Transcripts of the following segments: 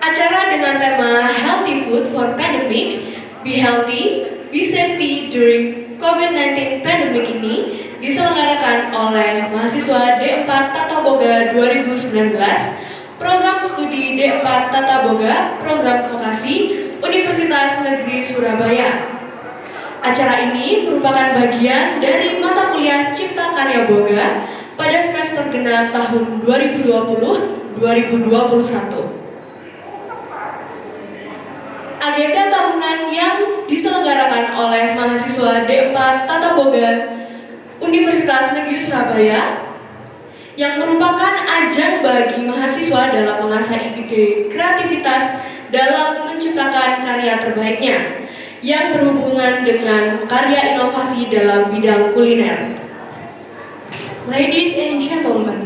Acara dengan tema Healthy Food for Pandemic, Be Healthy, Be Safety During COVID-19 Pandemic ini diselenggarakan oleh mahasiswa D4 Tata Boga 2019, Program Studi D4 Tata Boga, Program Vokasi, Universitas Negeri Surabaya. Acara ini merupakan bagian dari mata kuliah Cipta Karya Boga pada semester genap tahun 2020-2021. Agenda tahunan yang diselenggarakan oleh mahasiswa D4 Tata Boga Universitas Negeri Surabaya yang merupakan ajang bagi mahasiswa dalam mengasah ide kreativitas dalam menciptakan karya terbaiknya yang berhubungan dengan karya inovasi dalam bidang kuliner. Ladies and gentlemen,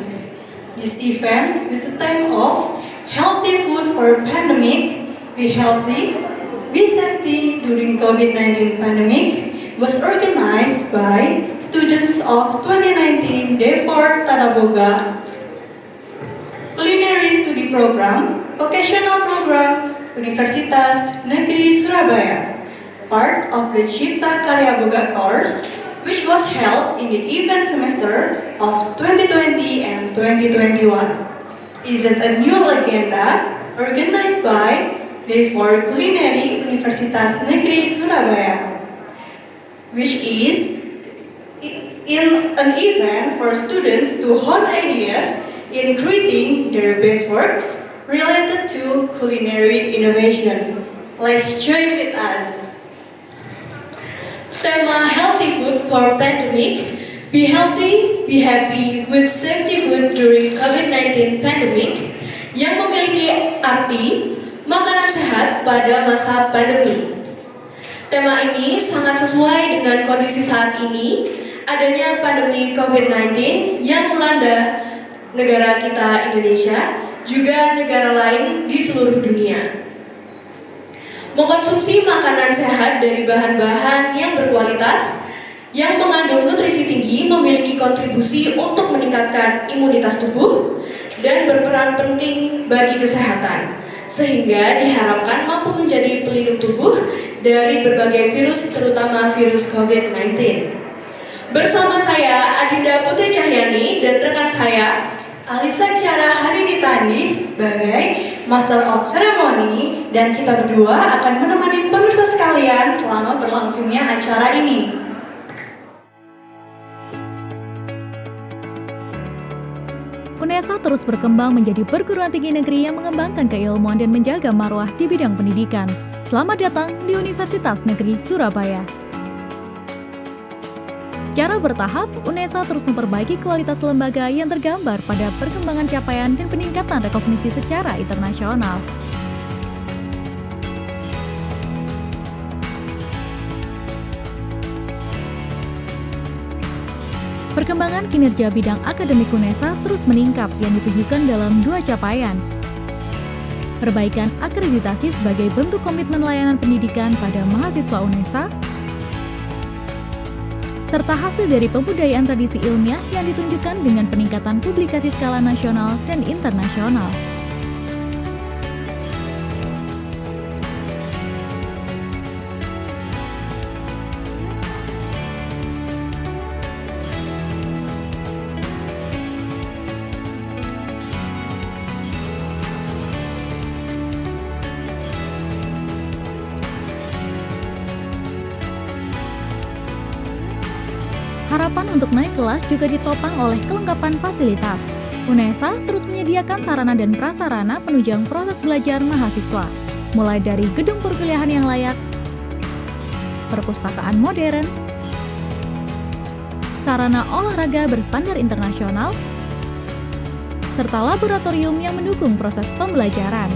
this event with the theme of Healthy Food for Pandemic, Be Healthy, Be Safety during COVID-19 pandemic was organized by students of 2019 D4 Tata Boga Culinary Study Program, Vocational Program, Universitas Negeri Surabaya, part of the Cipta Karya Boga course, which was held in the event semester of 2020 and 2021. Isn't a new agenda organized by D4 Culinary Universitas Negeri Surabaya, which is in an event for students to hone ideas in creating their best works related to culinary innovation. Let's join with us. Tema Healthy Food for Pandemic, Be Healthy, Be Happy with Safety Food during COVID-19 Pandemic yang memiliki arti makanan sehat pada masa pandemi. Tema ini sangat sesuai dengan kondisi saat ini, adanya pandemi COVID-19 yang melanda negara kita Indonesia, juga negara lain di seluruh dunia. Mengkonsumsi makanan sehat dari bahan-bahan yang berkualitas, yang mengandung nutrisi tinggi memiliki kontribusi untuk meningkatkan imunitas tubuh dan berperan penting bagi kesehatan, sehingga diharapkan mampu menjadi pelindung tubuh dari berbagai virus, terutama virus COVID-19. Bersama saya, Adinda Putri Cahyani, dan rekan saya, Alisa Kiara Harinitani sebagai Master of Ceremony, dan kita berdua akan menemani pemirsa sekalian selama berlangsungnya acara ini. UNESA terus berkembang menjadi perguruan tinggi negeri yang mengembangkan keilmuan dan menjaga marwah di bidang pendidikan. Selamat datang di Universitas Negeri Surabaya. Secara bertahap, UNESA terus memperbaiki kualitas lembaga yang tergambar pada perkembangan capaian dan peningkatan rekognisi secara internasional. Perkembangan kinerja bidang akademik UNESA terus meningkat yang ditunjukkan dalam dua capaian. Perbaikan akreditasi sebagai bentuk komitmen layanan pendidikan pada mahasiswa UNESA, serta hasil dari pembudayaan tradisi ilmiah yang ditunjukkan dengan peningkatan publikasi skala nasional dan internasional. Harapan untuk naik kelas juga ditopang oleh kelengkapan fasilitas. UNESA terus menyediakan sarana dan prasarana penunjang proses belajar mahasiswa, mulai dari gedung perkuliahan yang layak, perpustakaan modern, sarana olahraga berstandar internasional, serta laboratorium yang mendukung proses pembelajaran.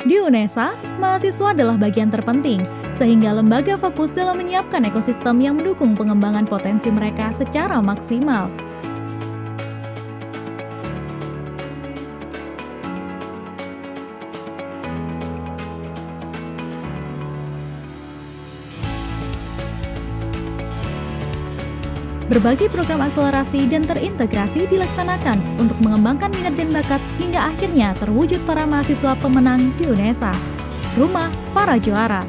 Di UNESA, mahasiswa adalah bagian terpenting, sehingga lembaga fokus dalam menyiapkan ekosistem yang mendukung pengembangan potensi mereka secara maksimal. Berbagai program akselerasi dan terintegrasi dilaksanakan untuk mengembangkan minat dan bakat hingga akhirnya terwujud para mahasiswa pemenang di UNESA, Rumah Para Juara.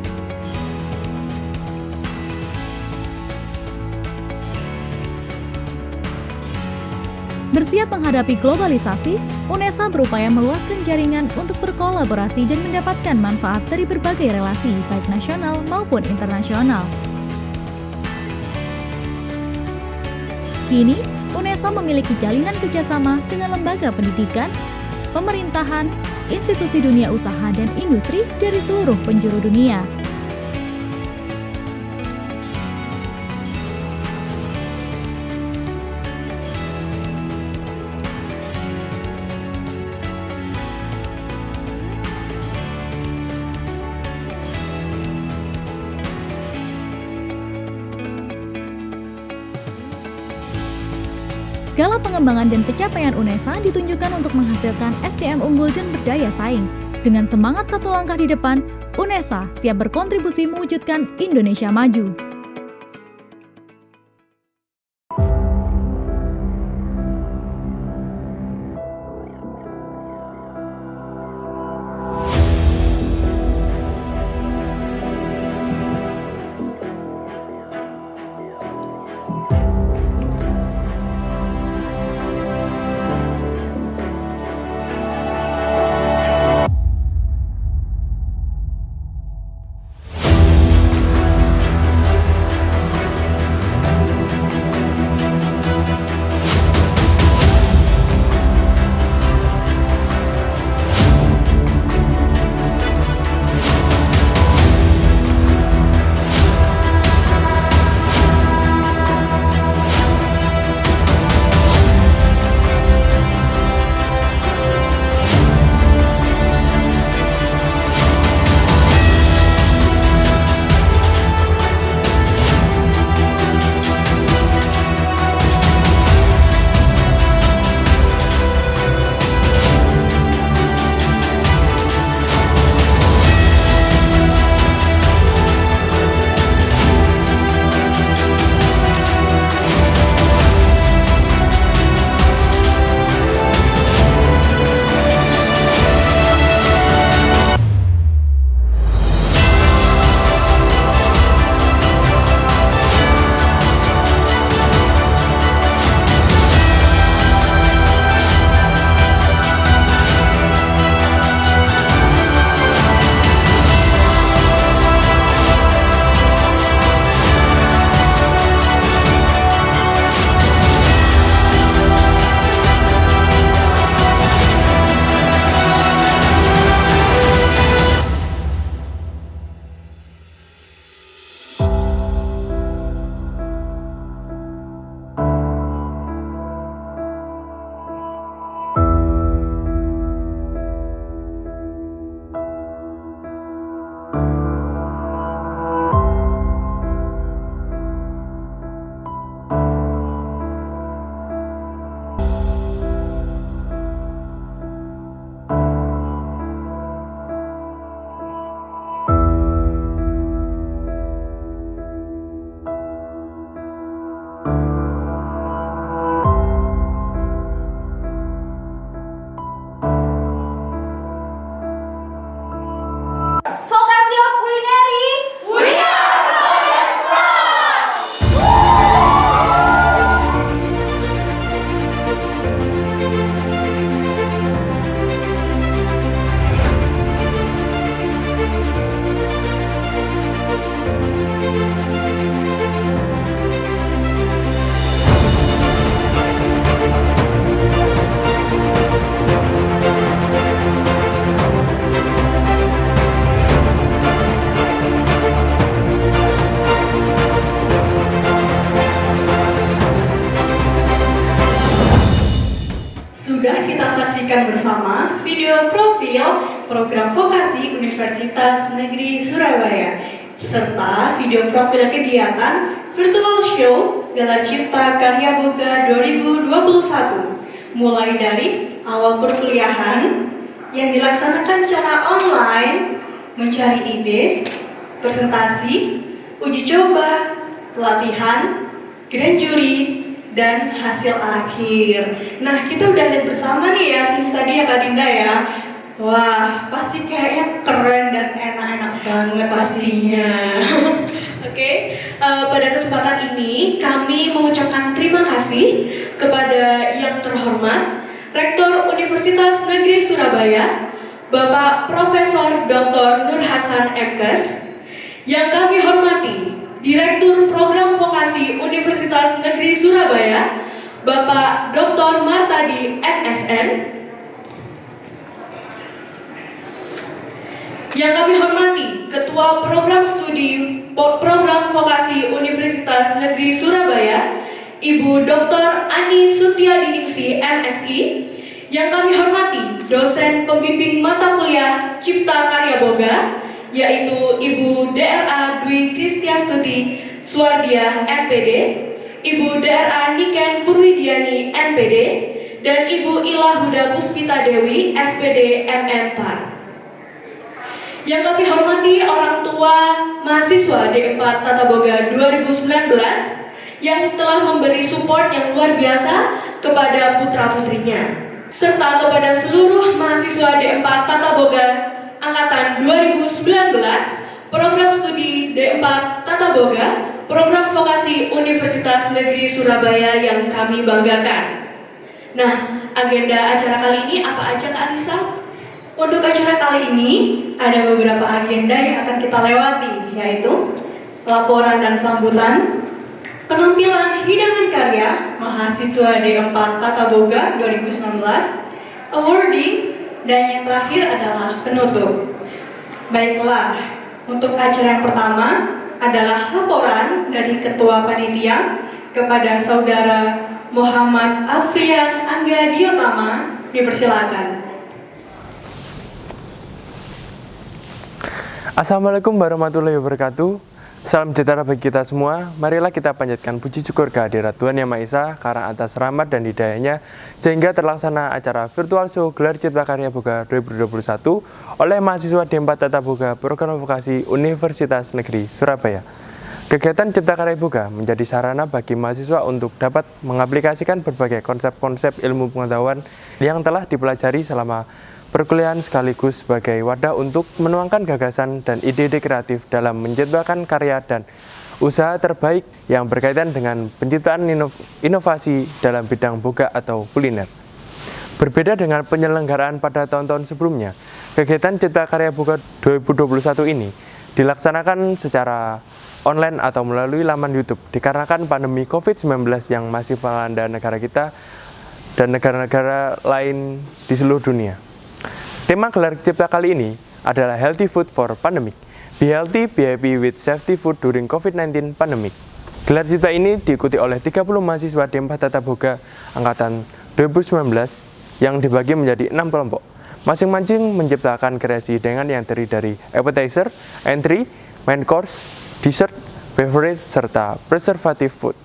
Bersiap menghadapi globalisasi, UNESA berupaya meluaskan jaringan untuk berkolaborasi dan mendapatkan manfaat dari berbagai relasi, baik nasional maupun internasional. Kini, UNESA memiliki jalinan kerjasama dengan lembaga pendidikan, pemerintahan, institusi dunia usaha dan industri dari seluruh penjuru dunia. Segala pengembangan dan pencapaian UNESA ditunjukkan untuk menghasilkan SDM unggul dan berdaya saing. Dengan semangat satu langkah di depan, UNESA siap berkontribusi mewujudkan Indonesia maju. saksikan bersama video profil program vokasi Universitas Negeri Surabaya. serta video profil kegiatan virtual show Gelar Cipta Karya Boga 2021, mulai dari awal perkuliahan yang dilaksanakan secara online, mencari ide, presentasi, uji coba, pelatihan, grand jury, dan hasil akhir. Nah, kita udah lihat bersama nih ya sini tadi ya Kak Dinda ya. Wah, pasti kayaknya keren dan enak-enak banget pastinya. Oke, pada kesempatan ini kami mengucapkan terima kasih kepada yang terhormat Rektor Universitas Negeri Surabaya, Bapak Profesor Dr. Nur Hasan MKes, yang kami hormati Direktur Program Vokasi Universitas Negeri Surabaya, Bapak Dr. Martadi MSN, yang kami hormati Ketua Program Studi Program Vokasi Universitas Negeri Surabaya, Ibu Dr. Ani Sutiadiningsi MSI, yang kami hormati dosen pembimbing mata kuliah Cipta Karya Boga, yaitu Ibu DRA Dwi Kristiastuti Suardiah MPD, Ibu DRA Niken Purwidiani MPD, dan Ibu Ilahuda Puspita Dewi SPD MM.Par. Yang kami hormati orang tua mahasiswa D4 Tata Boga 2019 yang telah memberi support yang luar biasa kepada putra-putrinya, serta kepada seluruh mahasiswa D4 Tata Boga Angkatan 2019, Program Studi D4 Tata Boga, Program Vokasi Universitas Negeri Surabaya yang kami banggakan. Nah, agenda acara kali ini apa aja Kak Alisa? Untuk acara kali ini, ada beberapa agenda yang akan kita lewati, yaitu laporan dan sambutan, penampilan hidangan karya mahasiswa D4 Tata Boga 2019, awarding, dan yang terakhir adalah penutup. Baiklah, untuk acara yang pertama adalah laporan dari Ketua Panitia kepada Saudara Muhammad Afrian Angga Diotama, dipersilakan. Assalamualaikum warahmatullahi wabarakatuh. Salam sejahtera bagi kita semua. Marilah kita panjatkan puji syukur kehadirat Tuhan Yang Maha Esa karena atas rahmat dan hidayahnya sehingga terlaksana acara virtual show Gelar Cipta Karya Boga 2021 oleh mahasiswa D4 Tata Boga Program Vokasi Universitas Negeri Surabaya. Kegiatan Cipta Karya Boga menjadi sarana bagi mahasiswa untuk dapat mengaplikasikan berbagai konsep-konsep ilmu pengetahuan yang telah dipelajari selama perkuliahan sekaligus sebagai wadah untuk menuangkan gagasan dan ide-ide kreatif dalam menciptakan karya dan usaha terbaik yang berkaitan dengan penciptaan inovasi dalam bidang boga atau kuliner. Berbeda dengan penyelenggaraan pada tahun-tahun sebelumnya, kegiatan Cipta Karya Boga 2021 ini dilaksanakan secara online atau melalui laman YouTube dikarenakan pandemi COVID-19 yang masih melanda negara kita dan negara-negara lain di seluruh dunia. Tema gelar cipta kali ini adalah Healthy Food for Pandemic. Be healthy, be happy with safety food during COVID-19 pandemic. Gelar cipta ini diikuti oleh 30 mahasiswa D4 Tata Boga Angkatan 2019 yang dibagi menjadi 6 kelompok. Masing-masing menciptakan kreasi dengan yang terdiri dari appetizer, entry, main course, dessert, beverage, serta preservative food.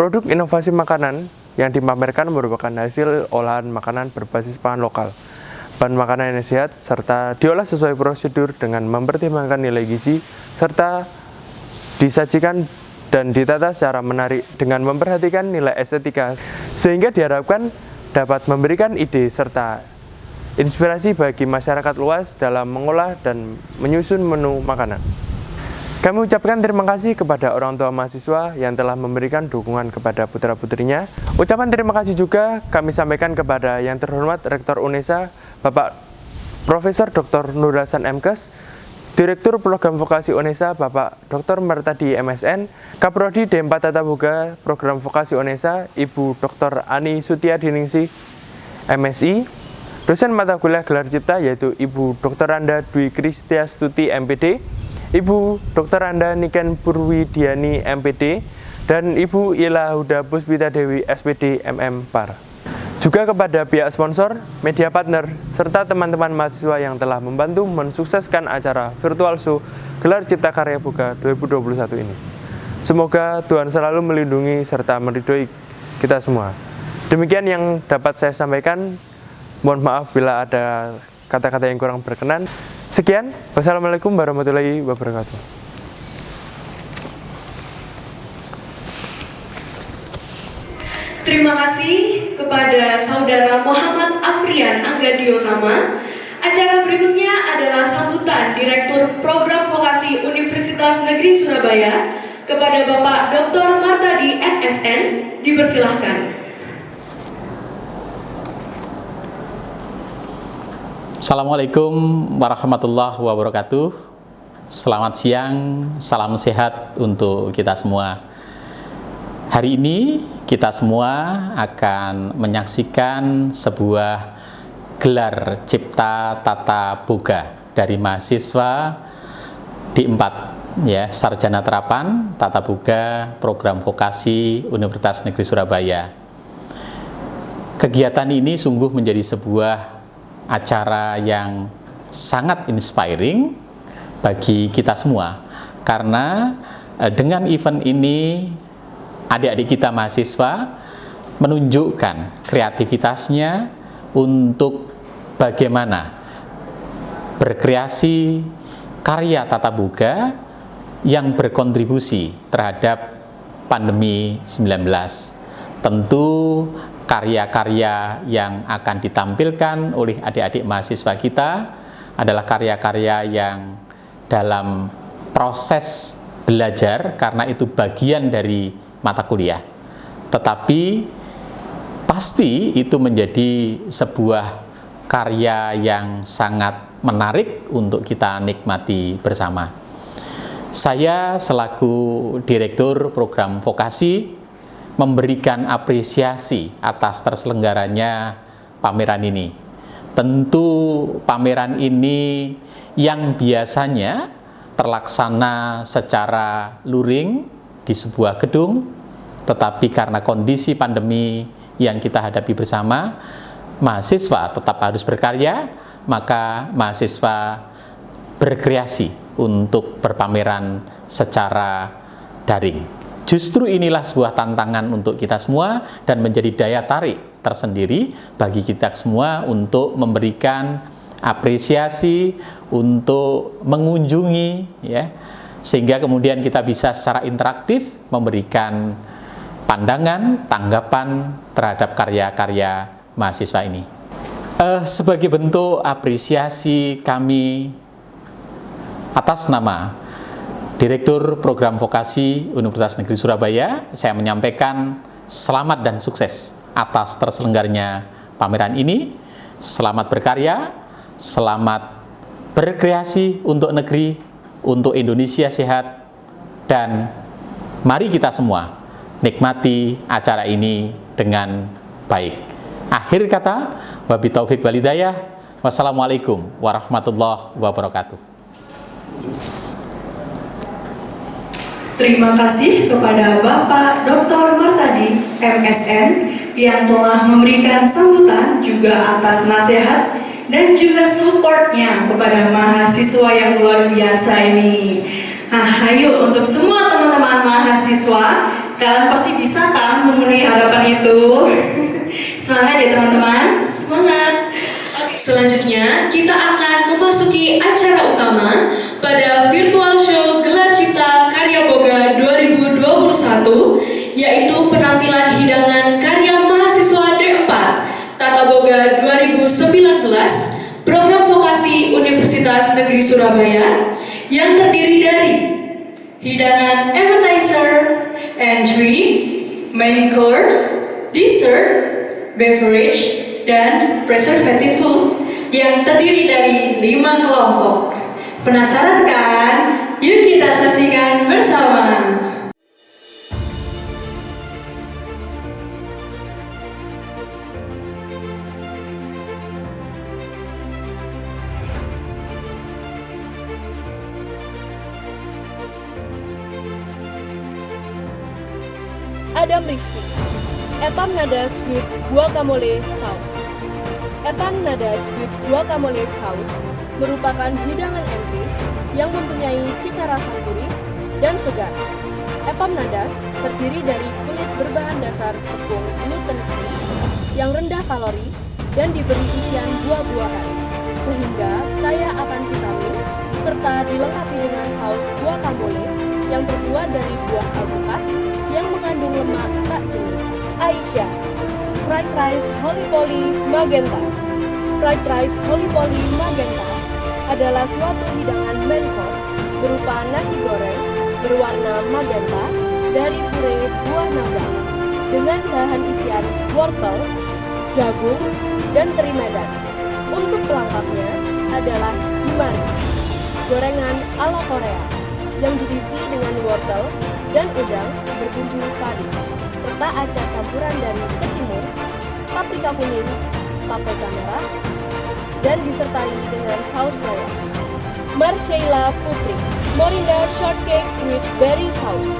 Produk inovasi makanan yang dipamerkan merupakan hasil olahan makanan berbasis pangan lokal. Bahan makanan yang sehat serta diolah sesuai prosedur dengan mempertimbangkan nilai gizi serta disajikan dan ditata secara menarik dengan memperhatikan nilai estetika sehingga diharapkan dapat memberikan ide serta inspirasi bagi masyarakat luas dalam mengolah dan menyusun menu makanan. Kami ucapkan terima kasih kepada orang tua mahasiswa yang telah memberikan dukungan kepada putra-putrinya. Ucapan terima kasih juga kami sampaikan kepada yang terhormat Rektor UNESA, Bapak Profesor Dr. Nur Hasan MKes, Direktur Program Vokasi UNESA, Bapak Dr. Martadi MSN, Kaprodi D4 Tata Boga Program Vokasi UNESA, Ibu Dr. Ani Sutiadiningsi MSI, dosen mata kuliah gelar cipta yaitu Ibu Dr. Anda Dwi Kristiastuti MPD, Ibu Dr. Anda Niken Purwidiani MPD, dan Ibu Ilahuda Puspita Dewi SPD MM.Par. Juga kepada pihak sponsor, media partner, serta teman-teman mahasiswa yang telah membantu mensukseskan acara virtual show Gelar Cipta Karya Boga 2021 ini. Semoga Tuhan selalu melindungi serta meridhoi kita semua. Demikian yang dapat saya sampaikan. Mohon maaf bila ada kata-kata yang kurang berkenan. Sekian, wassalamualaikum warahmatullahi wabarakatuh. Terima kasih kepada Saudara Muhammad Afrian Anggadiotama. Acara berikutnya adalah sambutan Direktur Program Vokasi Universitas Negeri Surabaya kepada Bapak Dr. Martadi MSN. Dipersilahkan. Assalamualaikum warahmatullahi wabarakatuh. Selamat siang, salam sehat untuk kita semua. Hari ini kita semua akan menyaksikan sebuah gelar Cipta Tata Boga dari mahasiswa D4 ya, Sarjana Terapan Tata Boga Program Vokasi Universitas Negeri Surabaya. Kegiatan ini sungguh menjadi sebuah acara yang sangat inspiring bagi kita semua, karena dengan event ini adik-adik kita mahasiswa menunjukkan kreativitasnya untuk bagaimana berkreasi karya tata boga yang berkontribusi terhadap pandemi 19. Tentu karya-karya yang akan ditampilkan oleh adik-adik mahasiswa kita adalah karya-karya yang dalam proses belajar, karena itu bagian dari mata kuliah, tetapi pasti itu menjadi sebuah karya yang sangat menarik untuk kita nikmati bersama. Saya selaku Direktur Program Vokasi memberikan apresiasi atas terselenggaranya pameran ini. Tentu pameran ini yang biasanya terlaksana secara luring di sebuah gedung, tetapi karena kondisi pandemi yang kita hadapi bersama, mahasiswa tetap harus berkarya, maka mahasiswa berkreasi untuk berpameran secara daring. Justru inilah sebuah tantangan untuk kita semua dan menjadi daya tarik tersendiri bagi kita semua untuk memberikan apresiasi, untuk mengunjungi ya, sehingga kemudian kita bisa secara interaktif memberikan pandangan, tanggapan terhadap karya-karya mahasiswa ini. Sebagai bentuk apresiasi kami atas nama Direktur Program Vokasi Universitas Negeri Surabaya, saya menyampaikan selamat dan sukses atas terselenggaranya pameran ini. Selamat berkarya, selamat berkreasi untuk negeri, untuk Indonesia sehat, dan mari kita semua nikmati acara ini dengan baik. Akhir kata, wabillahi taufik wal hidayah. Wassalamualaikum warahmatullahi wabarakatuh. Terima kasih kepada Bapak Dr. Martadi MSN yang telah memberikan sambutan juga atas nasihat dan juga supportnya kepada mahasiswa yang luar biasa ini. Nah, ayo untuk semua teman-teman mahasiswa, kalian pasti bisa kan memenuhi harapan itu. Semangat ya teman-teman. Semangat. Oke, selanjutnya kita akan memasuki acara utama pada virtual show Gelar Cipta Karya Boga 2021, yaitu penampilan hidangan karya mahasiswa D4 Tata Boga 2019 Program Vokasi Universitas Negeri Surabaya yang terdiri dari Hidangan appetizer, entry, main course, dessert, beverage, dan preservative food yang terdiri dari 5 kelompok. Penasaran kan? Yuk kita saksikan bersama. Adam Rizky, Empanadas with guacamole sauce. Empanadas with guacamole sauce merupakan hidangan entry yang mempunyai cita rasa gurih dan segar. Empanadas terdiri dari kulit berbahan dasar tepung gluten free yang rendah kalori dan diberi isian buah-buahan, sehingga kaya akan vitamin, serta dilengkapi dengan saus guacamole yang terbuat dari buah alpukat yang mengandung lemak tak jenuh. Aisyah, fried rice holy poly magenta. Fried rice holy poly magenta adalah suatu hidangan main course berupa nasi goreng berwarna magenta dari puree buah naga dengan bahan isian wortel, jagung, dan teri medan. Untuk pelengkapnya adalah gimari, gorengan ala Korea yang diisi dengan wortel dan udang berbumbu padi, serta acar campuran dari ketimun, paprika kuning, paprika merah, dan disertai dengan saus bayam. Marcella Putri, Morinda shortcake with berry sauce.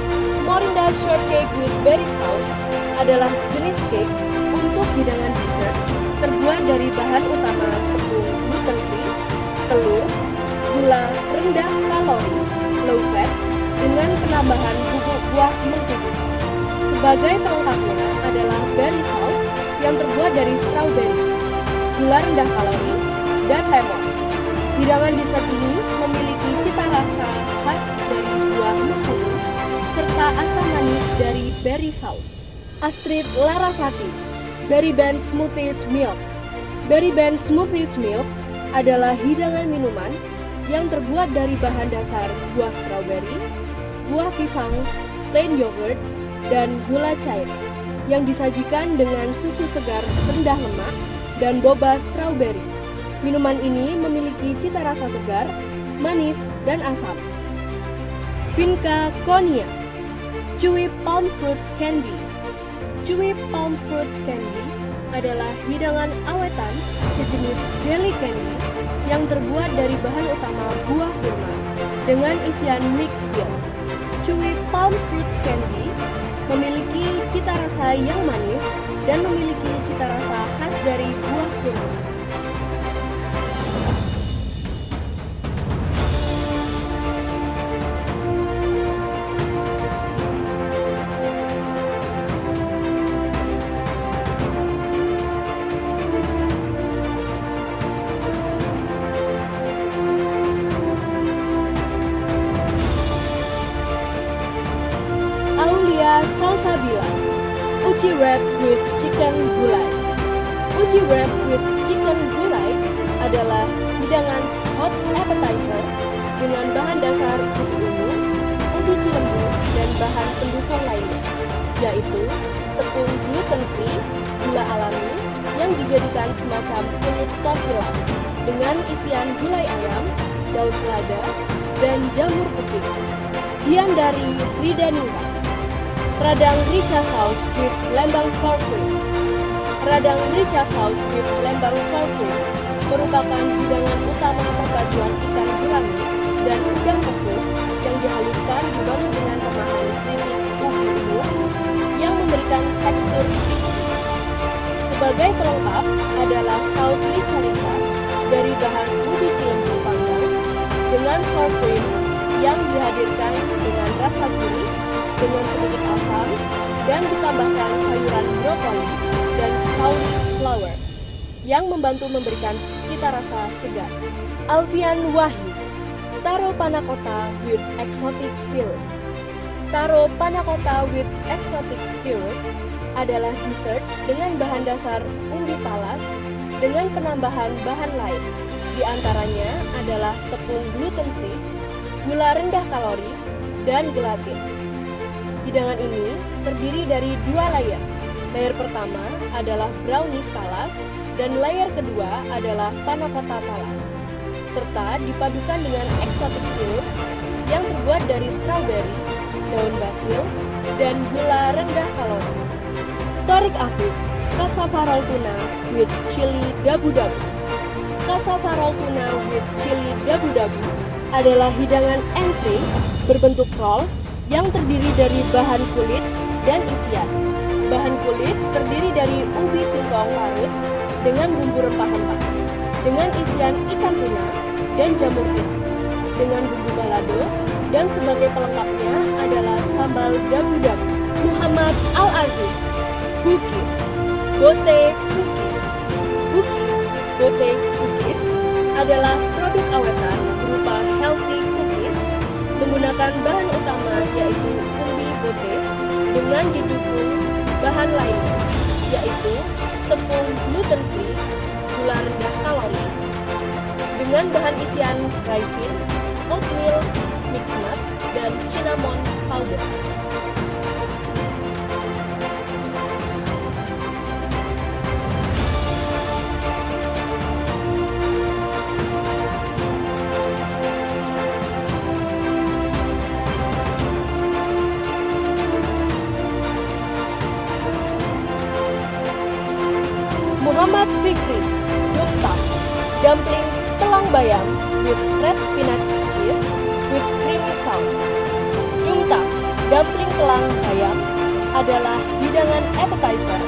Morinda shortcake with berry sauce adalah jenis cake untuk hidangan dessert terbuat dari bahan utama tepung gluten free, telur, gula rendah kalori, low fat, dengan penambahan bubuk buah mengkudu. Sebagai pelengkapnya adalah berry sauce yang terbuat dari strawberry, gula rendah kalori, dan lemon. Hidangan dessert ini memiliki cita rasa khas dari buah mengkudu serta asam manis dari berry sauce. Astrid Larasati, Berry Band Smoothies Milk. Berry Band Smoothies Milk adalah hidangan minuman yang terbuat dari bahan dasar buah strawberry, buah pisang, plain yogurt, dan gula cair yang disajikan dengan susu segar rendah lemak dan boba strawberry. Minuman ini memiliki cita rasa segar, manis, dan asam. Vinca Konia, Chewy Palm Fruits Candy. Chewy Palm Fruits Candy adalah hidangan awetan sejenis jelly candy yang terbuat dari bahan utama buah kurma dengan isian mixed peel. Chewy Palm Fruits Candy memiliki cita rasa yang manis dan memiliki cita rasa khas dari buah kurma. Salsabila, uji wrap with chicken gulai. Uji wrap with chicken gulai adalah hidangan hot appetizer dengan bahan dasar ubi ungu, ubi cilembu, dan bahan pendukung lainnya, yaitu tepung gluten free, gula alami yang dijadikan semacam kulit tortilla dengan isian gulai ayam, daun selada, dan jamur putih. Diandari Ridanura, radang rica sauce with lembang sour cream. Radang rica sauce with lembang sour cream merupakan hidangan utama perpaduan ikan gurami dan udang rebus yang dihaluskan dibalut dengan tambahan keripik ubi ungu yang memberikan tekstur crispy. Sebagai pelengkap adalah saus rica-rica dari bahan ubi cilembu panggang dengan sour cream yang dihadirkan dengan rasa gurih dengan sedikit asam dan ditambahkan sayuran brokoli dan cauliflower yang membantu memberikan cita rasa segar. Alfian Wahyu, taro panna cotta with exotic syrup. Taro panna cotta with exotic syrup adalah dessert dengan bahan dasar umbi talas dengan penambahan bahan lain. Di antaranya adalah tepung gluten free, gula rendah kalori, dan gelatin. Hidangan ini terdiri dari dua layer. Layer pertama adalah brownies talas dan layer kedua adalah panna cotta talas, serta dipadukan dengan exotic syrup yang terbuat dari strawberry, daun basil, dan gula rendah kalori. Torik Afif, cassava tuna with chili dabu-dabu. Cassava tuna with chili dabu-dabu adalah hidangan entry berbentuk roll yang terdiri dari bahan kulit dan isian. Bahan kulit terdiri dari ubi singkong larut dengan bumbu rempah-rempah, dengan isian ikan tuna dan jamur tiram, dengan bumbu balado, dan sebagai pelengkapnya adalah sambal dabu-dabu. Muhammad Al-Aziz, Cookies, Bote Cookies. Cookies, Bote Cookies adalah produk awetan berupa healthy cookies menggunakan bahan utama yaitu umbi bote dengan didukung bahan lainnya yaitu tepung gluten free, gula rendah kalori, dengan bahan isian raisin, oatmeal, mixed nut, dan cinnamon powder. Muhammad Fikri, Dumtap, dumpling telang bayam with red spinach cheese with creamy sauce. Dumtap, dumpling telang bayam adalah hidangan appetizer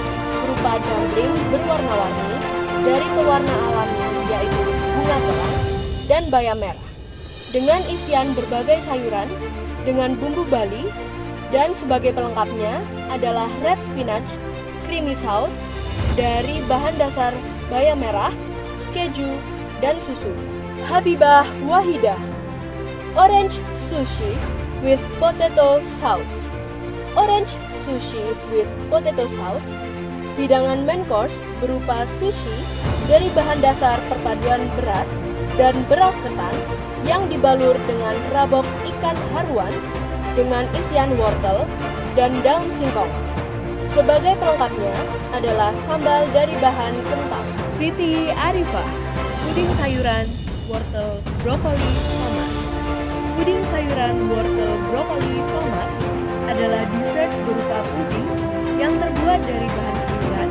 berupa dumpling berwarna-warni dari pewarna alami yaitu bunga telang dan bayam merah dengan isian berbagai sayuran dengan bumbu Bali dan sebagai pelengkapnya adalah red spinach, creamy sauce dari bahan dasar bayam merah, keju, dan susu. Habibah Wahidah, orange sushi with potato sauce. Orange sushi with potato sauce, hidangan main course berupa sushi dari bahan dasar perpaduan beras dan beras ketan yang dibalur dengan rabok ikan haruan dengan isian wortel dan daun singkong. Sebagai pelengkapnya adalah sambal dari bahan kentang. Siti Arifah, puding sayuran, wortel, brokoli, tomat. Puding sayuran, wortel, brokoli, tomat adalah dessert berupa puding yang terbuat dari bahan sayuran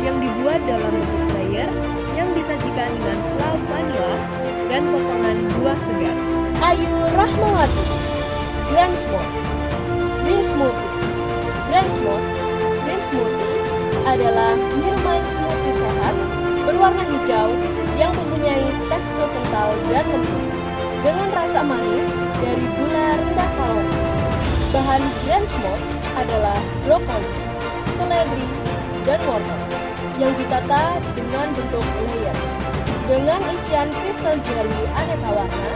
yang dibuat dalam bentuk layer yang disajikan dengan flan vanilla dan potongan buah segar. Ayu Rahmawati, Grand Smoothie. Green Smoothie. Grand Smoothie adalah minuman smoothie sehat berwarna hijau yang mempunyai tekstur kental dan lembut dengan rasa manis dari gula rendah kalori. Bahan Grand Smoothie adalah brokoli, seledri, dan wortel yang ditata dengan bentuk layer dengan isian kristal jelly aneka warna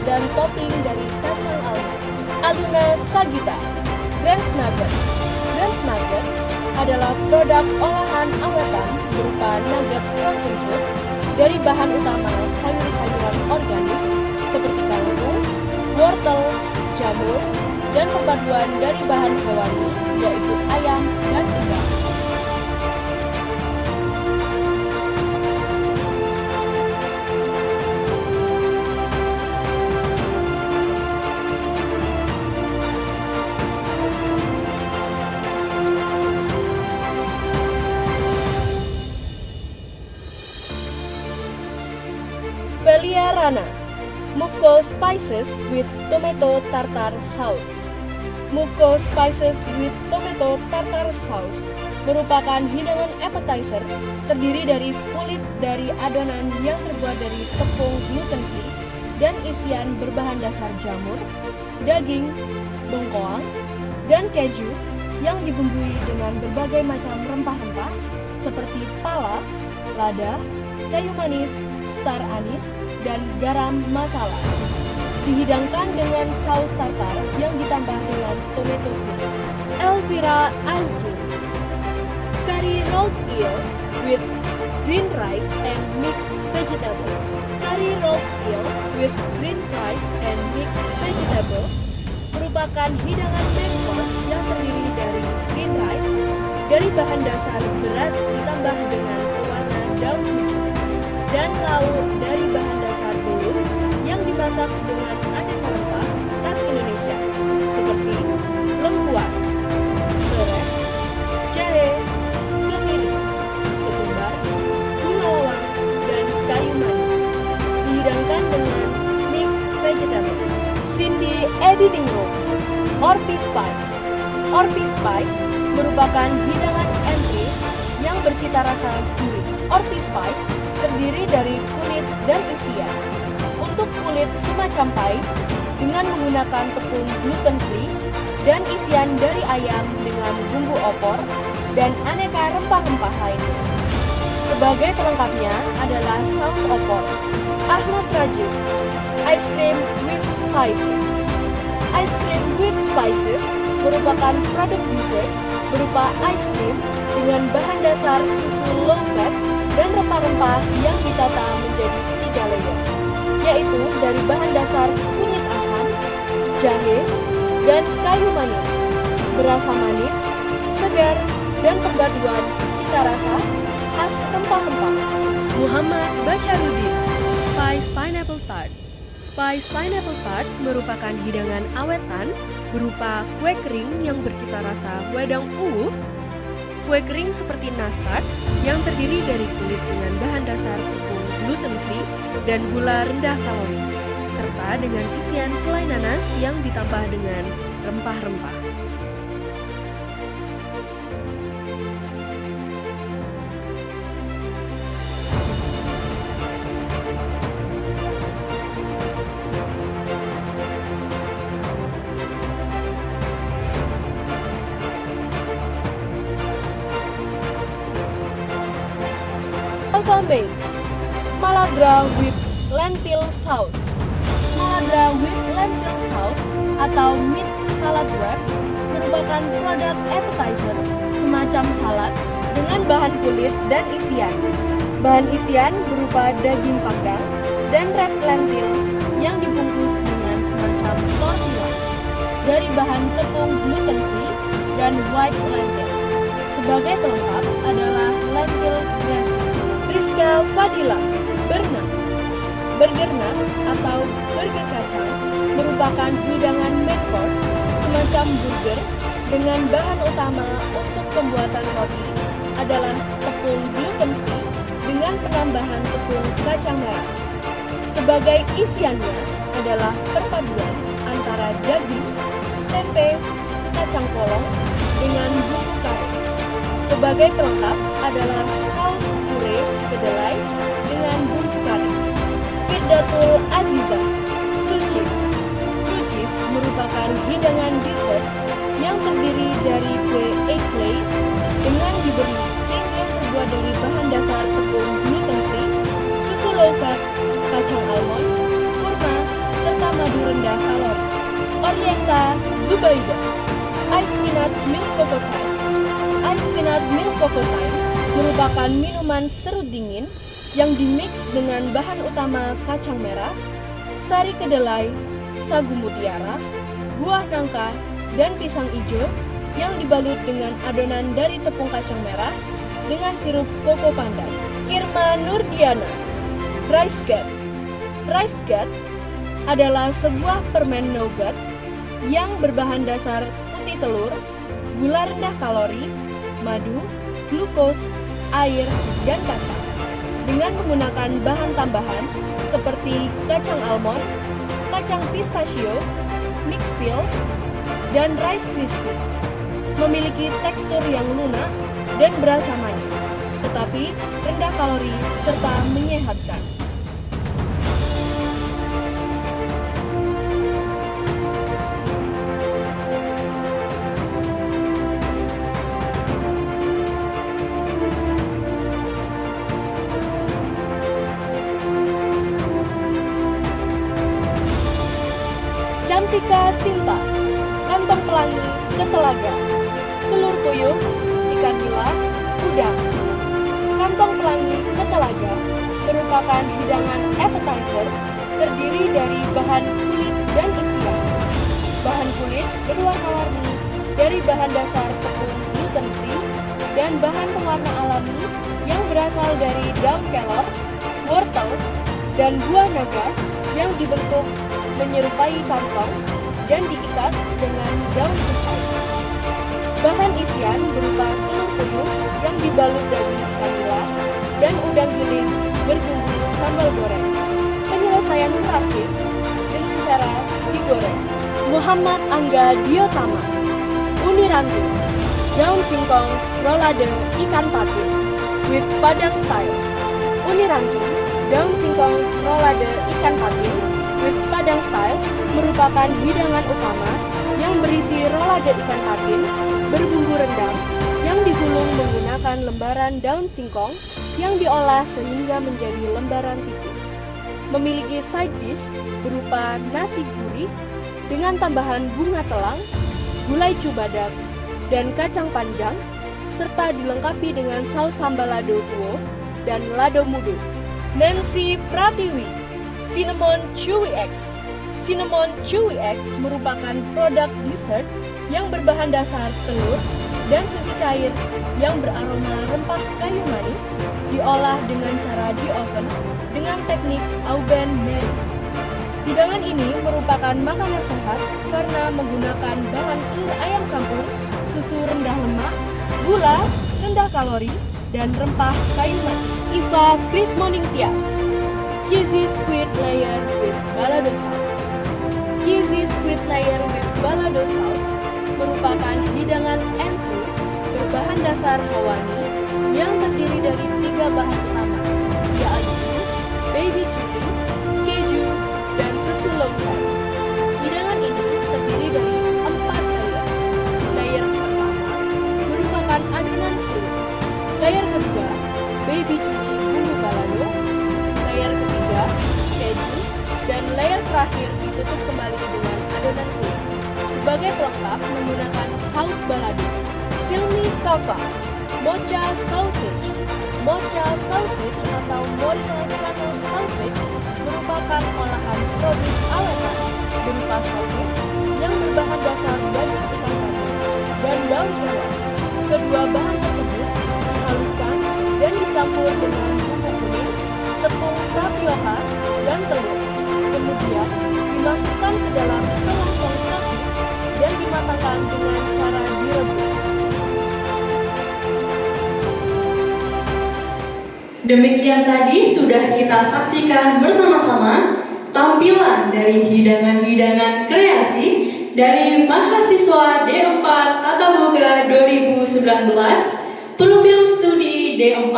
dan topping dari kacang almond. Aluna Sagita, Grand Nugget. Grand Nugget adalah produk olahan awetan berupa nugget frozen food dari bahan utama sayur-sayuran organik seperti kangkung, wortel, jamur, dan perpaduan dari bahan hewani yaitu ayam dan ikan. Velia Rana, Mufco Spices with Tomato Tartar Sauce. Mufco Spices with Tomato Tartar Sauce merupakan hidangan appetizer terdiri dari kulit dari adonan yang terbuat dari tepung gluten free dan isian berbahan dasar jamur, daging, bengkoang, dan keju yang dibumbui dengan berbagai macam rempah-rempah seperti pala, lada, kayu manis, star anis, dan garam masala. Dihidangkan dengan saus tartar yang ditambah dengan tomato paste. Elvira Azmi, curry rolled eel with green rice and mixed vegetable. Curry rolled eel with green rice and mixed vegetable merupakan hidangan main course yang terdiri dari green rice dari bahan dasar beras ditambah dengan pewarna daun suci dan lauk dari bahan dasar belut yang dimasak dengan aneka rempah khas Indonesia seperti lengkuas, serai, jahe, kemiri, ketumbar, bunga lawang, dan kayu manis. Dihidangkan dengan mixed vegetable. Cindy Editing Room, Orpi Spice. Orpi Spice merupakan hidangan entry yang bercita rasa gurih. Orpi Spice terdiri dari kulit dan isian. Untuk kulit semacam pie dengan menggunakan tepung gluten free dan isian dari ayam dengan bumbu opor dan aneka rempah-rempah lainnya. Sebagai pelengkapnya adalah saus opor, Ahmad Rajiv, ice cream with spices. Ice cream with spices merupakan produk dessert berupa ice cream dengan bahan dasar susu low fat dan rempah-rempah yang ditata menjadi 3 layer, yaitu dari bahan dasar kunyit asam, jahe, dan kayu manis, berasa manis, segar, dan perpaduan cita rasa khas rempah-rempah. Muhammad Basharuddin, Spice Pineapple Tart. Spice Pineapple Tart merupakan hidangan awetan berupa kue kering yang bercita rasa wedang ungu. Kue kering seperti nastar yang terdiri dari kulit dengan bahan dasar tepung gluten free dan gula rendah kalori, serta dengan isian selai nanas yang ditambah dengan rempah-rempah. Alpha Main, Malagra with lentil sauce. Malagra with lentil sauce atau meat salad wrap merupakan produk appetizer semacam salad dengan bahan kulit dan isian. Bahan isian berupa daging panggang dan red lentil yang dibungkus dengan semacam tortilla dari bahan tepung gluten free dan white lentil. Sebagai pelengkap adalah lentil dressing. Rizka Fadila, Burger nut atau burger kacang merupakan hidangan main course semacam burger dengan bahan utama untuk pembuatan roti adalah tepung gluten free dengan penambahan tepung kacang merah. Sebagai isiannya adalah perpaduan antara daging, tempe, kacang polong dengan bumbu kari. Sebagai pelengkap adalah saus puree kedelai dengan bumbu kari. Firdatul Aziza, blue cheese. Blue cheese merupakan hidangan dessert yang terdiri dari kue eclair dengan diberi krim yang terbuat dari bahan dasar tepung gluten free, susu low fat, kacang almond, kurma, serta madu rendah kalori. Orienta Zubaida, ice peanut milk cocoa. Ice peanut milk cocoa merupakan minuman serut dingin yang dimix dengan bahan utama kacang merah, sari kedelai, sagu mutiara, buah nangka, dan pisang hijau yang dibalut dengan adonan dari tepung kacang merah dengan sirup koko pandan. Irma Nurdiana, Rice Gut. Rice Gut adalah sebuah permen nougat yang berbahan dasar putih telur, gula rendah kalori, madu, glukos, air, dan kacang. Dengan menggunakan bahan tambahan seperti kacang almond, kacang pistachio, mixed peel, dan rice crispy. Memiliki tekstur yang lunak dan berasa manis, tetapi rendah kalori serta menyehatkan. Cantika Sinta, kantong pelangi ke telaga, telur puyuh, ikan nila, udang. Kantong pelangi ke telaga merupakan hidangan appetizer terdiri dari bahan kulit dan isian. Bahan kulit berwarna-warni dari bahan dasar tepung gluten free dan bahan pewarna alami yang berasal dari daun kelor, wortel, dan buah naga yang dibentuk menyerupai kantong dan diikat dengan daun kucai. Bahan isian berupa telur puyuh yang dibalut daging ikan nila dan udang giling berbumbu sambal goreng. Penyelesaian terakhir dengan cara digoreng. Muhammad Angga Diotama, Uni Randu. daun singkong rolade ikan patin with Padang style. Uni ranking, daun singkong rolade ikan patin with Padang style merupakan hidangan utama yang berisi rolade ikan patin berbumbu rendang yang digulung menggunakan lembaran daun singkong yang diolah sehingga menjadi lembaran tipis. Memiliki side dish berupa nasi gurih dengan tambahan bunga telang, gulai cubadak, dan kacang panjang, serta dilengkapi dengan saus sambal lado tuwo dan lado mudo. Nancy Pratiwi, Cinnamon Chewy Eggs. Cinnamon Chewy Eggs merupakan produk dessert yang berbahan dasar telur dan susu cair yang beraroma rempah kayu manis, diolah dengan cara di oven dengan teknik Auben Marie. Hidangan ini merupakan makanan sehat karena menggunakan bahan ayam kampung, susu rendah lemak, gula, rendah kalori, dan rempah kayu manis. Iva Krismoningtyas, Cheesy Squid Layer with Balado Sauce. Cheesy Squid Layer with Balado Sauce merupakan hidangan entry berbahan dasar hewani yang terdiri dari 3 bahan utama, yaitu baby chili, keju, dan susu longgar. Hidangan ini terdiri dari 4 layer. Layer pertama merupakan adonan kulit. Layer kedua, baby chili bumbu balado. Layer ketiga, keju. Dan layer terakhir ditutup kembali dengan adonan kulit. Sebagai pelengkap menggunakan saus balado. Silmi kava, mocha sausage. Mocha sausage atau Morino channel sausage merupakan olahan produk alasan berupa sosis yang berbahan dasar daging ikan patin dan daun bawang. Kedua bahan tersebut dihaluskan dan dicampur dengan bumbu kuning, tepung tapioka, dan telur. Kemudian dimasukkan ke dalam selongsong sosis dan dimatangkan dengan cara direbus. Demikian tadi sudah kita saksikan bersama-sama tampilan dari hidangan-hidangan kreasi dari mahasiswa D4 Tata Boga 2019, program studi D4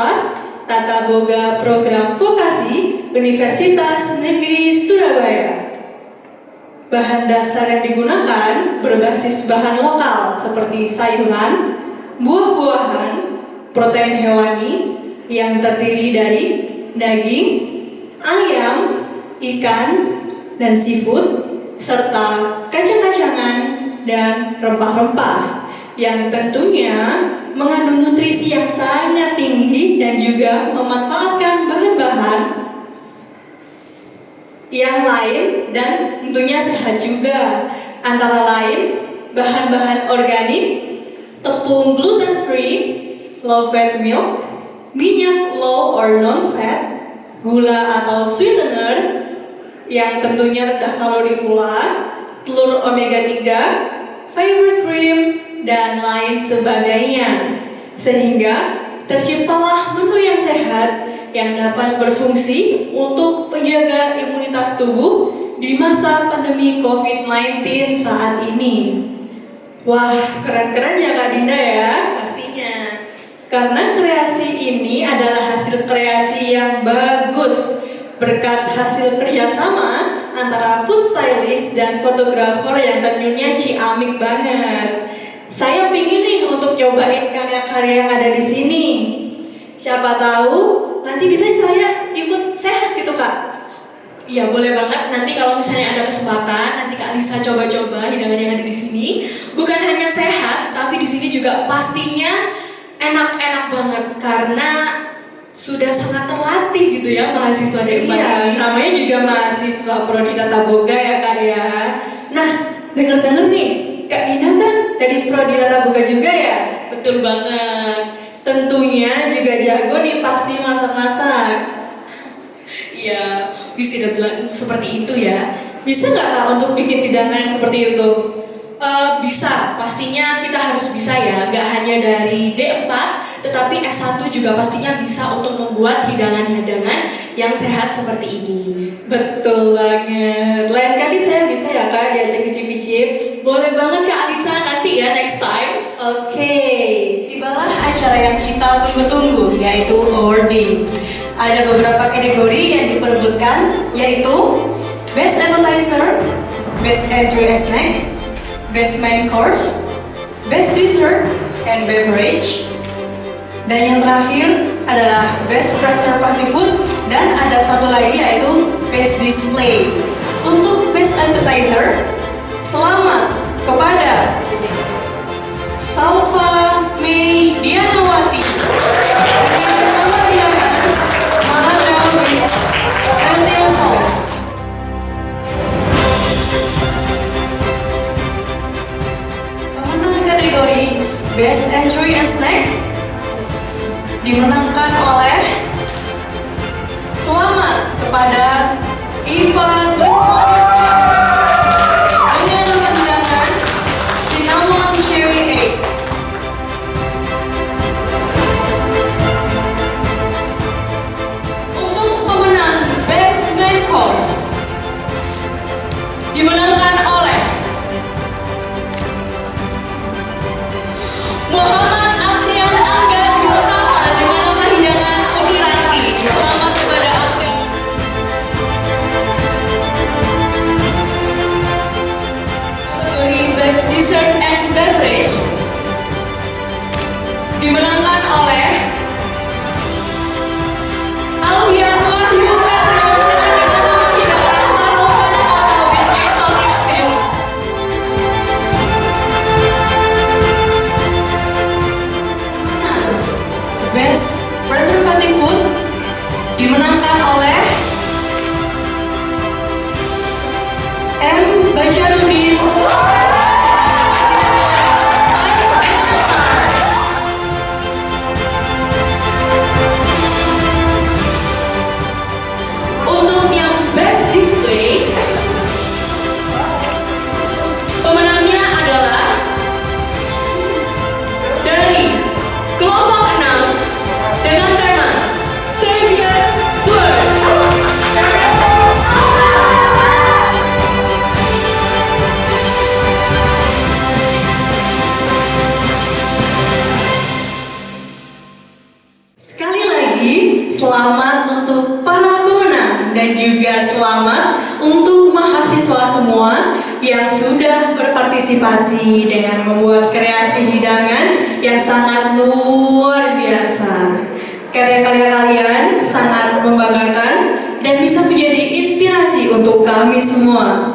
Tata Boga Program Vokasi Universitas Negeri Surabaya. Bahan dasar yang digunakan berbasis bahan lokal seperti sayuran, buah-buahan, protein hewani yang terdiri dari daging, ayam, ikan, dan seafood, serta kacang-kacangan dan rempah-rempah yang tentunya mengandung nutrisi yang sangat tinggi dan juga memanfaatkan bahan-bahan yang lain dan tentunya sehat juga, antara lain bahan-bahan organik, tepung gluten free, low fat milk, minyak low or non-fat, gula atau sweetener yang tentunya rendah kalori pula, telur omega 3, fiber cream, dan lain sebagainya. Sehingga terciptalah menu yang sehat yang dapat berfungsi untuk menjaga imunitas tubuh di masa pandemi COVID-19 saat ini. Wah, keren-keren ya Kak Dinda ya? Pastinya. Karena kreasi ini adalah hasil kreasi yang bagus berkat hasil kerjasama antara food stylist dan fotografer yang tentunya ciamik banget. Saya pingin nih untuk cobain karya-karya yang ada di sini. Siapa tahu nanti bisa saya ikut sehat gitu Kak. Iya boleh banget, nanti kalau misalnya ada kesempatan nanti Kak Lisa coba-coba hidangan yang ada di sini. Bukan hanya sehat, tapi di sini juga pastinya enak-enak banget karena sudah sangat terlatih gitu ya mahasiswa D4 Iya, ini. namanya juga mahasiswa Prodi Tata Boga ya Kak ya. Nah, denger-denger nih, Kak Dina kan dari Prodi Tata Boga juga ya? Betul banget. Tentunya juga jago nih pasti masak-masak. Iya, bisa dibilang seperti itu ya. Bisa nggak Kak untuk bikin hidangan yang seperti itu? Bisa, pastinya kita harus bisa ya. Gak hanya dari D4, tetapi S1 juga pastinya bisa untuk membuat hidangan-hidangan yang sehat seperti ini. Betul banget. Lain kali saya bisa ya Kak diajak icip-icip. Boleh banget Kak Alisa, nanti ya next time. Oke. acara yang kita tunggu-tunggu, yaitu Award Day. Ada beberapa kategori yang diperebutkan, yaitu Best Appetizer, Best Entry and Snack, Best Main Course, Best Dessert and Beverage, dan yang terakhir adalah Best Preservative Food, dan ada satu lagi yaitu Best Display. Untuk Best Appetizer, selamat kepada Salva May Dianawati dengan nama hidangan Mahadam with Lentil Sauce. Pemenang kategori Best Entry and Snack dimenangkan oleh selamat kepada Iva Trismani dengan nama hidangan Cinnamon Cherry Egg. Untuk pemenang Best Main Course dimenangkan oleh Muhammad Afrian Angga Diotama dengan nama hidangan Uniraki. Selamat kepada Angga. Kategori Best Dessert and Beverage dimenangkan oleh Alfian Wahyu Pedrosa dengan nama hidangan Marohana Mata with Exotic Sin. Best Preservative Food dimenangkan oleh M. Bajarudin. Untuk yang Best Display, pemenangnya adalah dari kelompok 6 dengan tema Savior Sword. Sekali lagi, selamat untuk para pemenang dan juga selamat untuk mahasiswa semua yang sudah berpartisipasi dengan membuat kreasi hidangan yang sangat luar biasa. Karya-karya kalian sangat membanggakan dan bisa menjadi inspirasi untuk kami semua.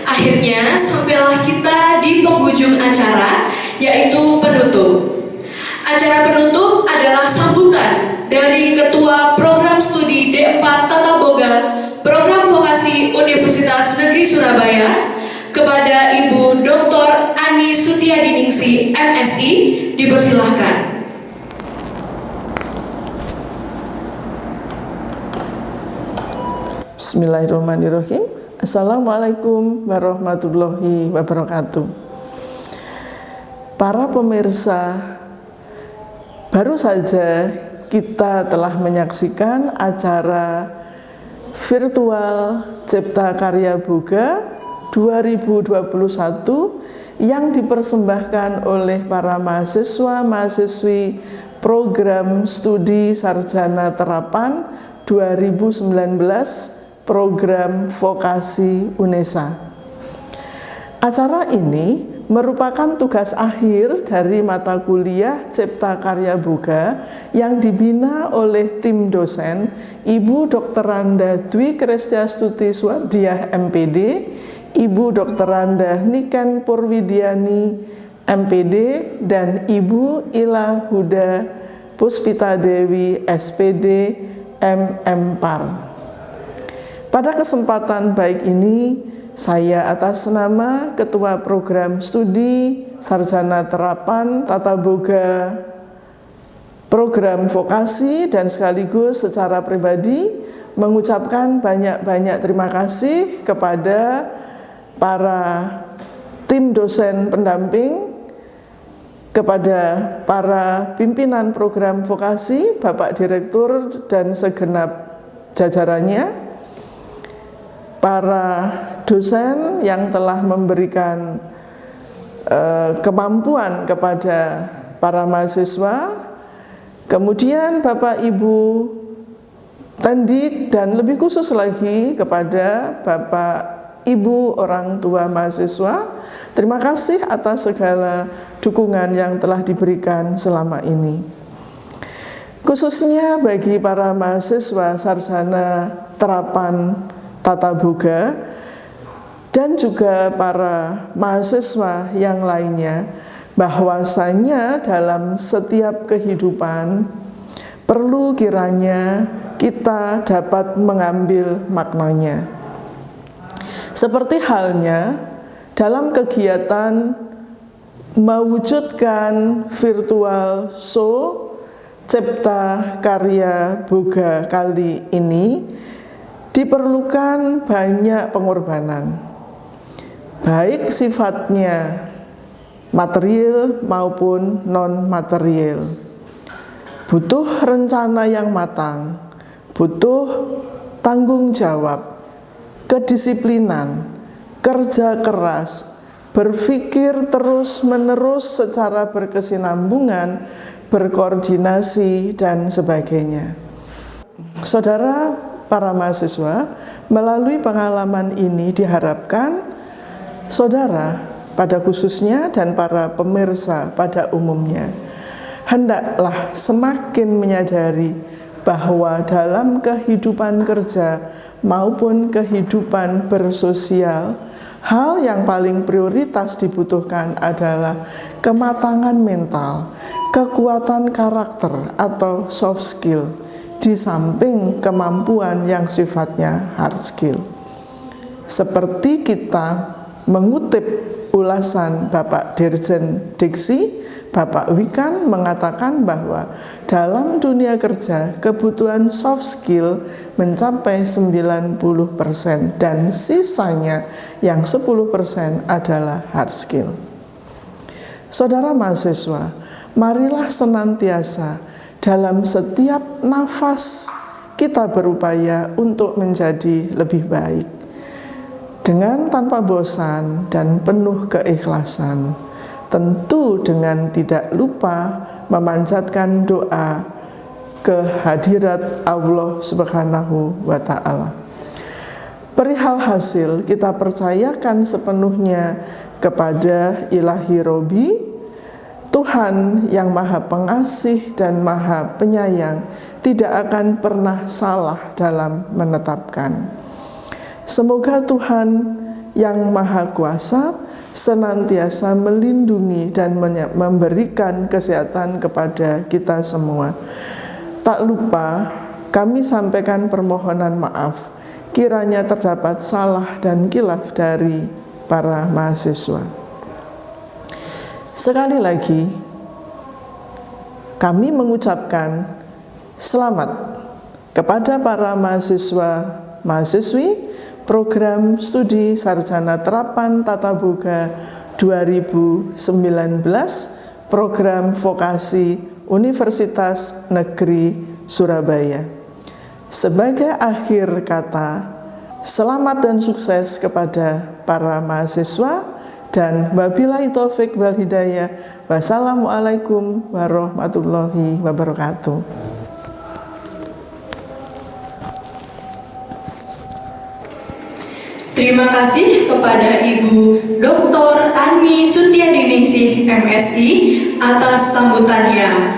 Akhirnya sampailah kita di penghujung acara, yaitu penutup. Acara penutup adalah sambutan dari Ketua Program Studi D4 Tata Boga Program Vokasi Universitas Negeri Surabaya kepada Ibu Dr. Ani Sutiadiningsi, MSI, dipersilahkan. Bismillahirrahmanirrahim. Assalamualaikum warahmatullahi wabarakatuh. Para pemirsa, baru saja kita telah menyaksikan acara virtual Cipta Karya Boga 2021 yang dipersembahkan oleh para mahasiswa-mahasiswi Program Studi Sarjana Terapan 2019 Program Vokasi UNESA. Acara ini merupakan tugas akhir dari mata kuliah Cipta Karya Boga yang dibina oleh tim dosen Ibu Dr. Randa Dwi Kristiastuti Suwardiah MPD, Ibu Dr. Randa Niken Purwidiani MPD, dan Ibu Ila Huda Puspita Dewi SPD MM.Par. Pada kesempatan baik ini, saya atas nama Ketua Program Studi Sarjana Terapan Tata Boga Program Vokasi dan sekaligus secara pribadi mengucapkan banyak-banyak terima kasih kepada para tim dosen pendamping, kepada para pimpinan program vokasi, Bapak Direktur dan segenap jajarannya, para dosen yang telah memberikan kemampuan kepada para mahasiswa, kemudian Bapak Ibu Tendik, dan lebih khusus lagi kepada Bapak Ibu orang tua mahasiswa. Terima kasih atas segala dukungan yang telah diberikan selama ini. Khususnya bagi para mahasiswa sarjana terapan tata boga dan juga para mahasiswa yang lainnya, bahwasanya dalam setiap kehidupan perlu kiranya kita dapat mengambil maknanya. Seperti halnya dalam kegiatan mewujudkan virtual show Cipta Karya Boga kali ini, diperlukan banyak pengorbanan, baik sifatnya material maupun non-material. Butuh rencana yang matang, butuh tanggung jawab, kedisiplinan, kerja keras, berpikir terus-menerus secara berkesinambungan, berkoordinasi, dan sebagainya. Saudara para mahasiswa, melalui pengalaman ini diharapkan saudara pada khususnya dan para pemirsa pada umumnya hendaklah semakin menyadari bahwa dalam kehidupan kerja maupun kehidupan bersosial, hal yang paling prioritas dibutuhkan adalah kematangan mental, kekuatan karakter atau soft skill, di samping kemampuan yang sifatnya hard skill. Seperti kita mengutip ulasan Bapak Dirjen Diksi, Bapak Wikan mengatakan bahwa dalam dunia kerja kebutuhan soft skill mencapai 90% dan sisanya yang 10% adalah hard skill. Saudara mahasiswa, marilah senantiasa dalam setiap nafas kita berupaya untuk menjadi lebih baik dengan tanpa bosan dan penuh keikhlasan. Tentu dengan tidak lupa memanjatkan doa ke hadirat Allah Subhanahu wa Ta'ala. Perihal hasil, kita percayakan sepenuhnya kepada Ilahi Robi, Tuhan yang Maha Pengasih dan Maha Penyayang, tidak akan pernah salah dalam menetapkan. Semoga Tuhan yang Maha Kuasa senantiasa melindungi dan memberikan kesehatan kepada kita semua. Tak lupa kami sampaikan permohonan maaf kiranya terdapat salah dan kilaf dari para mahasiswa. Sekali lagi kami mengucapkan selamat kepada para mahasiswa-mahasiswi Program Studi Sarjana Terapan Tata Boga 2019, Program Vokasi Universitas Negeri Surabaya. Sebagai akhir kata, selamat dan sukses kepada para mahasiswa, dan wabillahi taufik wal hidayah. Wassalamualaikum warahmatullahi wabarakatuh. Terima kasih kepada Ibu Dr. Ani Sutiadiningsih MSI atas sambutannya.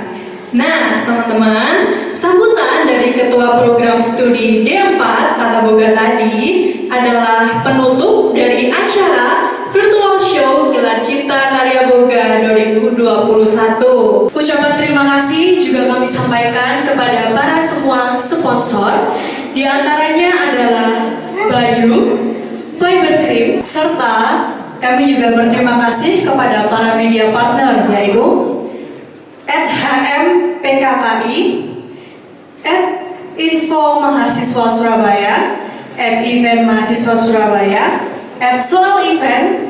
Nah, teman-teman, sambutan dari Ketua Program Studi D4 Tata Boga tadi adalah penutup dari acara Virtual Show Gelar Cipta Karya Boga 2021. Ucapan terima kasih juga kami sampaikan kepada para semua sponsor, di antaranya adalah Bayu, Fiber Cream, Serta kami juga berterima kasih kepada para media partner, yaitu @HM PKKI, @Info Mahasiswa Surabaya, @Event Mahasiswa Surabaya, @Soal Event,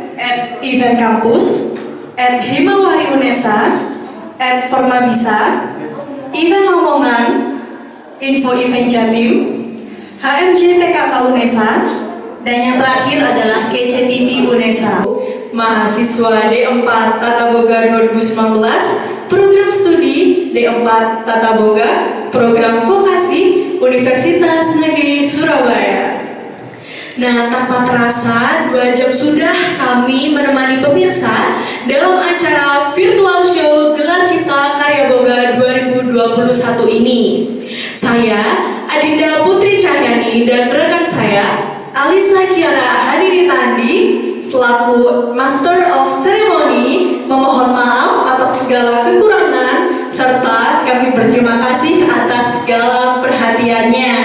@Event Kampus, @Himawari Unesa, @Formabisa, Event Lamongan, Info Event Jatim, HMJ PKK Unesa, dan yang terakhir adalah KCTV Unesa. Mahasiswa D4 Tata Boga 2019 program studi D4 Tata Boga, program vokasi Universitas Negeri Surabaya. Nah, tanpa terasa 2 jam sudah kami menemani pemirsa dalam acara virtual show Gelar Cipta Karya Boga 2021 ini. Saya, Adinda Putri Cahyani, dan rekan saya, Alisa Kiara Hadiritandi, selaku Master of Ceremony, memohon maaf atas segala kekurangan, serta kami berterima kasih atas segala perhatiannya.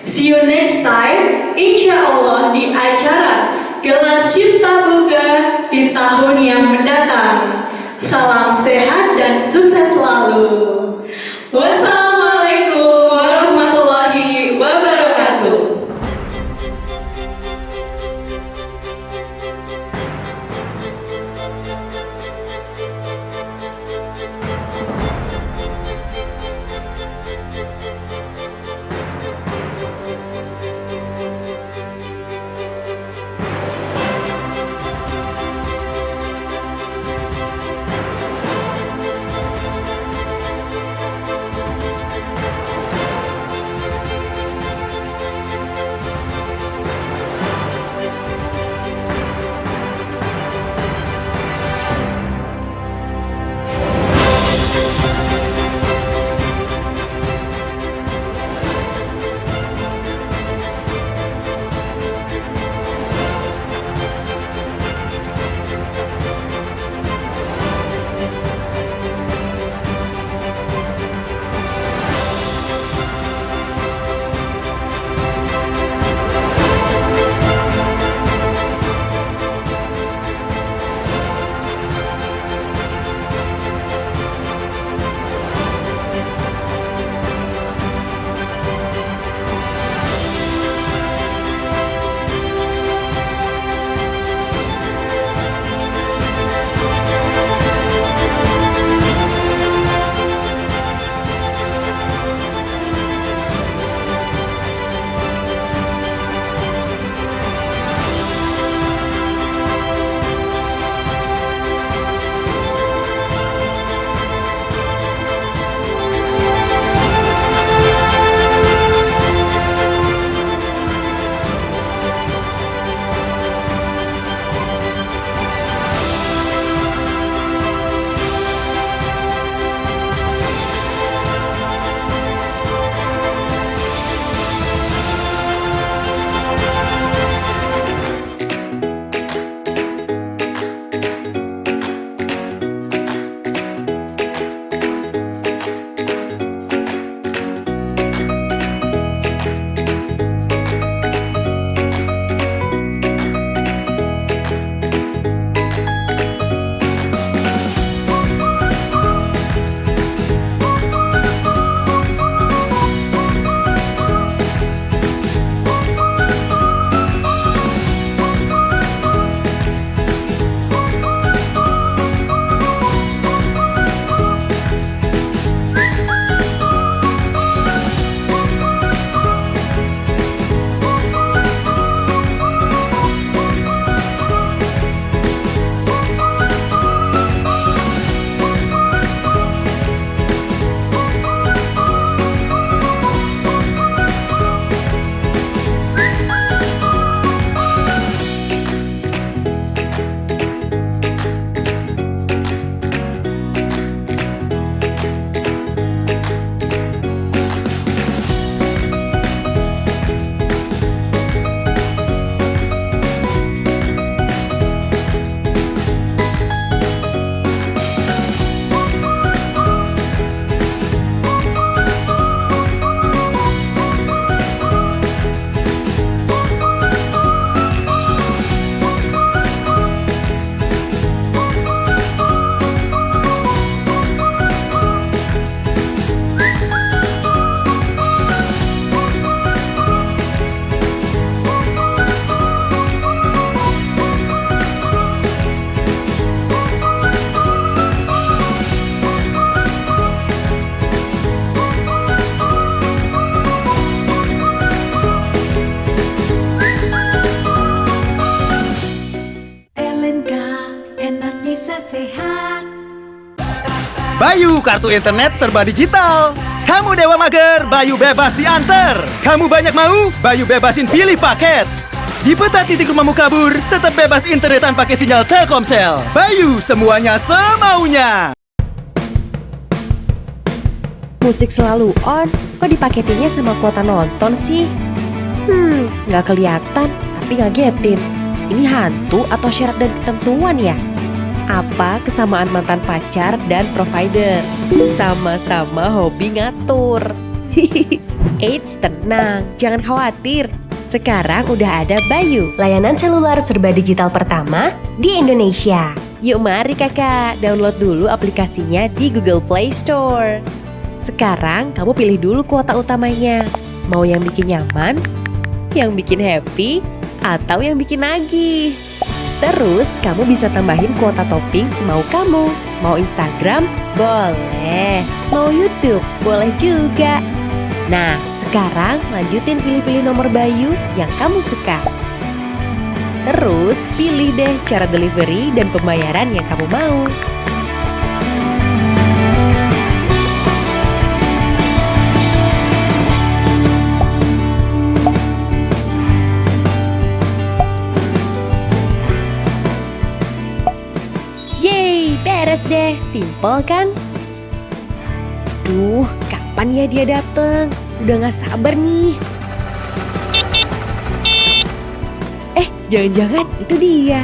See you next time, insya Allah di acara Gelar Cipta Boga di tahun yang mendatang. Salam sehat dan sukses selalu. Wassalamualaikum warahmatullahi wabarakatuh. kartu internet serba digital. Kamu dewa mager, Bayu bebas diantar. Kamu banyak mau, Bayu bebasin pilih paket. Di peta titik rumahmu kabur, tetap bebas internetan pakai sinyal Telkomsel. Bayu, semuanya semaunya. Musik selalu on, kok dipaketinnya sama kuota nonton sih? Nggak kelihatan, tapi ngagetin. Ini hantu atau syarat dan ketentuan ya? Apa kesamaan mantan pacar dan provider? Sama-sama hobi ngatur. Eits, tenang, jangan khawatir. Sekarang udah ada Bayu, layanan seluler serba digital pertama di Indonesia. Yuk mari kakak, download dulu aplikasinya di Google Play Store. Sekarang kamu pilih dulu kuota utamanya. Mau yang bikin nyaman, yang bikin happy, atau yang bikin nagih. Terus kamu bisa tambahin kuota topping semau kamu. Mau Instagram? Boleh. Mau YouTube? Boleh juga. Nah, sekarang lanjutin pilih-pilih nomor Bayu yang kamu suka. Terus pilih deh cara delivery dan pembayaran yang kamu mau. Beres deh, simple kan? Duh, kapan ya dia dateng? Udah gak sabar nih. Jangan-jangan itu dia.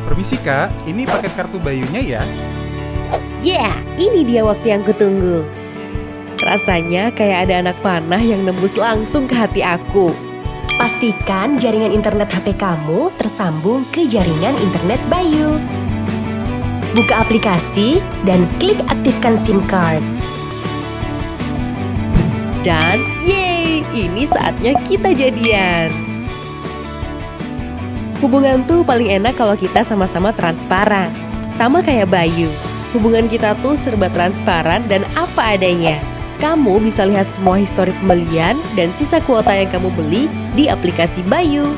Permisi kak, ini paket kartu Bayunya ya? Yeah, ini dia waktu yang kutunggu. Rasanya kayak ada anak panah yang nembus langsung ke hati aku. Pastikan jaringan internet HP kamu tersambung ke jaringan internet Bayu. Buka aplikasi dan klik aktifkan SIM card. Dan yeay, ini saatnya kita jadian. Hubungan tuh paling enak kalau kita sama-sama transparan. Sama kayak Bayu, hubungan kita tuh serba transparan dan apa adanya. Kamu bisa lihat semua histori pembelian dan sisa kuota yang kamu beli di aplikasi Bayu.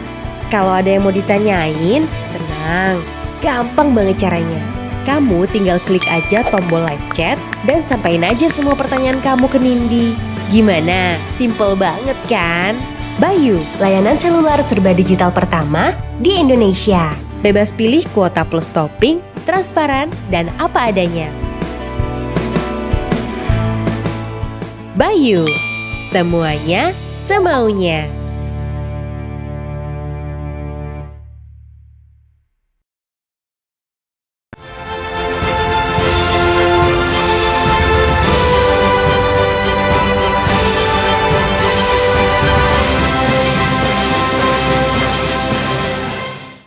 Kalau ada yang mau ditanyain, tenang, gampang banget caranya. Kamu tinggal klik aja tombol live chat dan sampaikan aja semua pertanyaan kamu ke Nindi. Gimana? Simple banget kan? Bayu, layanan seluler serba digital pertama di Indonesia. Bebas pilih kuota plus topping, transparan, dan apa adanya. Bayu, semuanya semaunya.